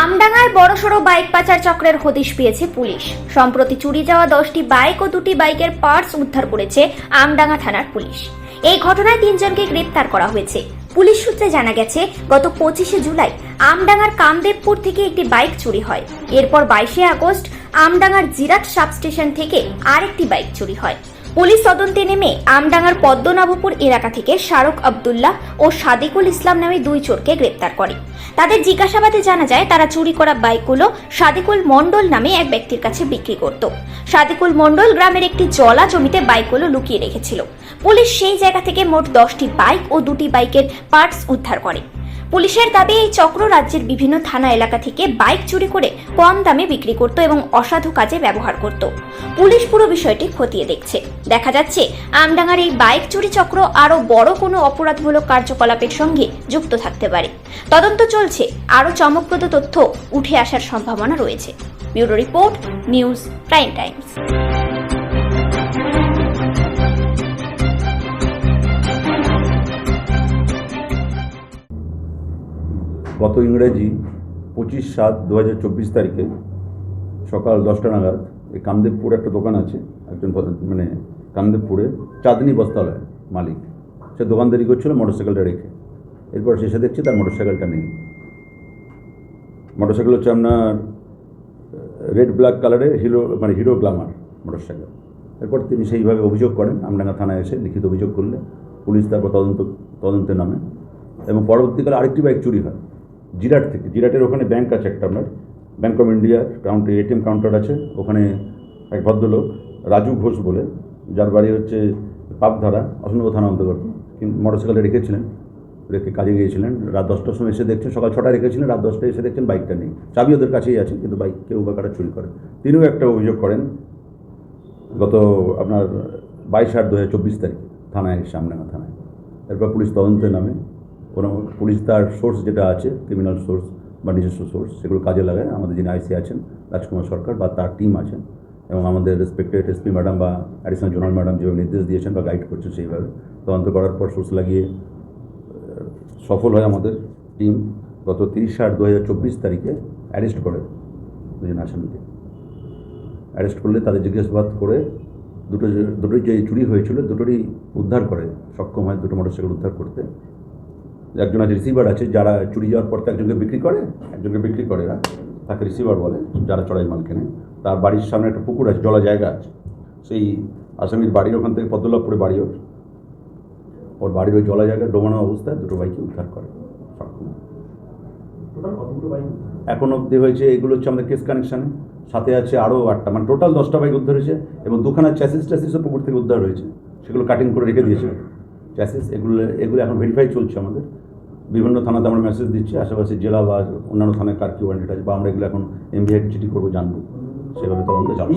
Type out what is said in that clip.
আমডাঙ্গায় বড়সড় বাইক পাচার চক্রের হদিশ পেয়েছে পুলিশ। সম্প্রতি চুরি যাওয়া 10টি বাইক ও 2টি বাইকের পার্টস উদ্ধার করেছে আমডাঙ্গা থানার পুলিশ। এই ঘটনায় 3 জনকে গ্রেপ্তার করা হয়েছে। পুলিশ সূত্রে জানা গেছে, গত 25শে জুলাই আমডাঙ্গার কামদেবপুর থেকে একটি বাইক চুরি হয়। এরপর 22শে আগস্ট আমডাঙ্গার জিরাট সাবস্টেশন থেকে আরেকটি বাইক চুরি হয়। পুলিশ তদন্তে নেমে আমডাঙ্গার পদ্মনাভপুর এলাকা থেকে শাহরুখ আব্দুল্লাহ ও সাদিকুল ইসলাম নামে 2 চোরকে গ্রেপ্তার করে। তাদের জিজ্ঞাসাবাদে জানা যায়, তারা চুরি করা বাইকগুলো সাদিকুল মণ্ডল নামে এক ব্যক্তির কাছে বিক্রি করত। সাদিকুল মণ্ডল গ্রামের একটি জলা জমিতে বাইকগুলো লুকিয়ে রেখেছিল। পুলিশ সেই জায়গা থেকে মোট 10টি বাইক ও 2টি বাইকের পার্টস উদ্ধার করে। পুলিশের দাবি, এই চক্র রাজ্যের বিভিন্ন থানা এলাকা থেকে বাইক চুরি করে কম দামে বিক্রি করত এবং অসাধু কাজে ব্যবহার করত। পুলিশ পুরো বিষয়টি খতিয়ে দেখছে। দেখা যাচ্ছে, আমডাঙ্গার এই বাইক চুরি চক্র আরও বড় কোনো অপরাধমূলক কার্যকলাপের সঙ্গে যুক্ত থাকতে পারে। তদন্ত চলছে, আরও চমকপ্রদ তথ্য উঠে আসার সম্ভাবনা রয়েছে। Bureau report, news prime Times. গত ইংরেজি 25/7/2024 তারিখে সকাল 10টা নাগাদ এই কামদেবপুর একটা দোকান আছে, একজন কামদেবপুরে চাঁদনি বস্ত্রালয় মালিক, সে দোকানদারি করছিল মোটরসাইকেলটা রেখে। এরপর শেষে দেখছি তার মোটরসাইকেলটা নেই। মোটরসাইকেল হচ্ছে আপনার রেড ব্ল্যাক কালারের হিরো গ্ল্যামার মোটরসাইকেল। এরপর তিনি সেইভাবে অভিযোগ করেন, আমডাঙ্গা থানায় এসে লিখিত অভিযোগ করলে পুলিশ তারপর তদন্তে নামে এবং পরবর্তীকালে আরেকটি বাইক চুরি হয় জিরাট থেকে। জিরাটের ওখানে ব্যাংক আছে একটা, আপনার ব্যাংক অফ ইন্ডিয়ার এটিএম কাউন্টার আছে। ওখানে এক ভদ্রলোক রাজু ঘোষ বলে, যার বাড়ি হচ্ছে পাপধারা, অশোকনগর থানা অন্তর্গত, কিন্তু মোটরসাইকেলটা রেখে কাজে গিয়েছিলেন। রাত 10টার সময় এসে দেখছেন, সকাল 6টায় রেখেছিলেন, রাত 10টায় এসে দেখছেন বাইকটা নেই। চাবি ওদের কাছেই আছে, কিন্তু বাইক কেউ বা কারা চুরি করে। তিনিও একটা অভিযোগ করেন গত আপনার 22/8/2024 তারিখে থানায় এসে, আমডাঙ্গা থানায়। এরপর পুলিশ তদন্তে নামে। পুলিশ তার সোর্স যেটা আছে, ক্রিমিনাল সোর্স বা নিজস্ব সোর্স, সেগুলো কাজে লাগায়। আমাদের যিনি আইসি আছেন রাজকুমার সরকার বা তার টিম আছেন, এবং আমাদের রেসপেক্টেড এসপি ম্যাডাম বা অ্যাডিশনাল জোনাল ম্যাডাম যেভাবে নির্দেশ দিয়েছেন বা গাইড করছেন, সেইভাবে তদন্ত করার পর সোর্স লাগিয়ে সফল হয় আমাদের টিম। গত 30/8/2024 তারিখে অ্যারেস্ট করে 2 জন আসামিকে। অ্যারেস্ট করলে তাদের জিজ্ঞাসাবাদ করে দুটোই যে চুরি হয়েছিল দুটোরই উদ্ধার করে সক্ষম হয়, 2টো মোটরসাইকেল উদ্ধার করতে। একজন আছে রিসিভার আছে, যারা চুরি যাওয়ার পর একজনকে বিক্রি করে না, তাকে রিসিভার বলে, যারা চড়াই মাল কেনে। তার বাড়ির সামনে একটা পুকুর আছে, জলা জায়গা আছে। সেই আসামির বাড়ির ওখান থেকে পদ্মলাভপুরে বাড়ি, ওর বাড়ির ওই জলা জায়গায় ডোবানো অবস্থায় 2টো বাইকে উদ্ধার করে সক্ষম। এখন অবধি হয়েছে, এগুলো হচ্ছে আমাদের কেস কানেকশানে, সাথে আছে আরও 8টা, মানে টোটাল 10টা বাইক উদ্ধার হয়েছে এবং 2খানা চ্যাসিসও পুকুর থেকে উদ্ধার হয়েছে। সেগুলো কাটিং করে রেখে দিয়েছে চ্যাসিস। এগুলো এখন ভেরিফাই চলছে আমাদের। বিভিন্ন থানাতে আমরা মেসেজ দিচ্ছি, আশেপাশে জেলা বা অন্যান্য থানায় কার কি ওয়ারেন্ট আছে, বা আমরা এগুলো এখন এমবিআইকে চিঠি করবো, জানবো, সেভাবে তদন্ত চালাবো।